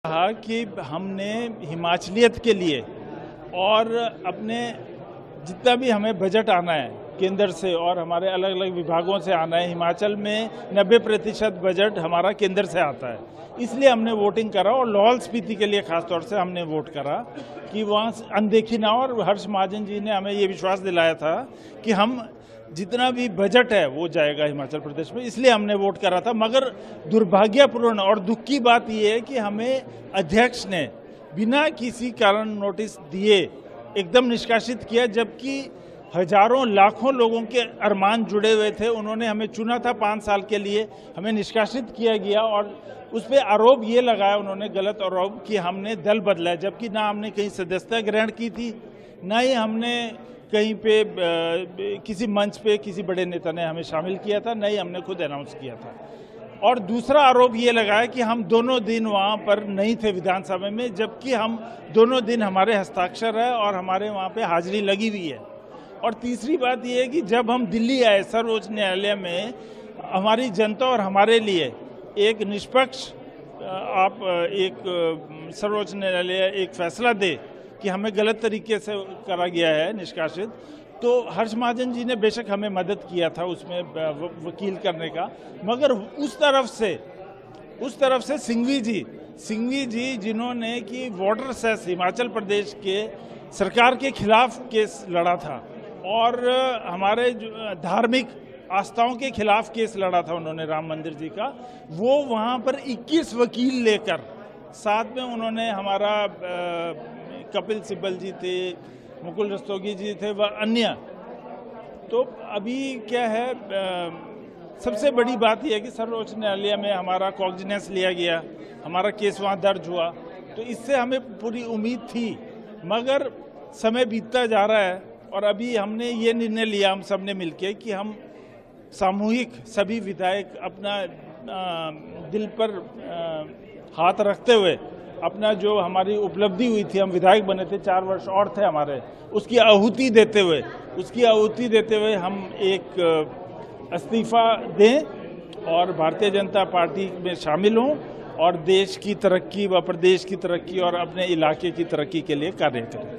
कहा कि हमने हिमाचलियत के लिए और अपने जितना भी हमें बजट आना है केंद्र से और हमारे अलग अलग विभागों से आना है, हिमाचल में 90% बजट हमारा केंद्र से आता है, इसलिए हमने वोटिंग करा। और लाहौल स्पीति के लिए खास तौर से हमने वोट करा कि वहाँ अनदेखी ना हो। और हर्ष महाजन जी ने हमें ये विश्वास दिलाया था कि हम जितना भी बजट है वो जाएगा हिमाचल प्रदेश में, इसलिए हमने वोट करा था। मगर दुर्भाग्यपूर्ण और दुख की बात यह है कि हमें अध्यक्ष ने बिना किसी कारण नोटिस दिए एकदम निष्कासित किया, जबकि हजारों लाखों लोगों के अरमान जुड़े हुए थे। उन्होंने हमें चुना था 5 साल के लिए, हमें निष्कासित किया गया और उस पर आरोप ये लगाया उन्होंने, गलत आरोप, कि हमने दल बदला है, जबकि ना हमने कहीं सदस्यता ग्रहण की थी, ना ही हमने कहीं पे किसी मंच पे किसी बड़े नेता ने हमें शामिल किया था, ना ही हमने खुद अनाउंस किया था। और दूसरा आरोप ये लगाया कि हम दोनों दिन वहाँ पर नहीं थे विधानसभा में, जबकि हम दोनों दिन हमारे हस्ताक्षर है और हमारे वहाँ पे हाजिरी लगी हुई है। और तीसरी बात यह है कि जब हम दिल्ली आए सर्वोच्च न्यायालय में, हमारी जनता और हमारे लिए एक निष्पक्ष सर्वोच्च न्यायालय एक फैसला दे कि हमें गलत तरीके से करा गया है निष्कासित, तो हर्ष महाजन जी ने बेशक हमें मदद किया था उसमें वकील करने का, मगर उस तरफ से सिंघवी जी जिन्होंने कि वाटर सेस हिमाचल प्रदेश के सरकार के खिलाफ केस लड़ा था और हमारे धार्मिक आस्थाओं के खिलाफ केस लड़ा था उन्होंने राम मंदिर जी का, वो वहाँ पर 21 वकील लेकर, साथ में उन्होंने हमारा कपिल सिब्बल जी थे, मुकुल रस्तोगी जी थे व अन्य। तो अभी क्या है, सबसे बड़ी बात यह है कि सर्वोच्च न्यायालय में हमारा कॉग्निजेंस लिया गया, हमारा केस वहाँ दर्ज हुआ, तो इससे हमें पूरी उम्मीद थी। मगर समय बीतता जा रहा है और अभी हमने ये निर्णय लिया हम सब ने मिलकर कि हम सामूहिक सभी विधायक अपना दिल पर हाथ रखते हुए अपना जो हमारी उपलब्धि हुई थी, हम विधायक बने थे, 4 वर्ष और थे हमारे, उसकी आहुति देते हुए हम एक इस्तीफा दें और भारतीय जनता पार्टी में शामिल हों और देश की तरक्की व प्रदेश की तरक्की और अपने इलाके की तरक्की के लिए कार्य करें।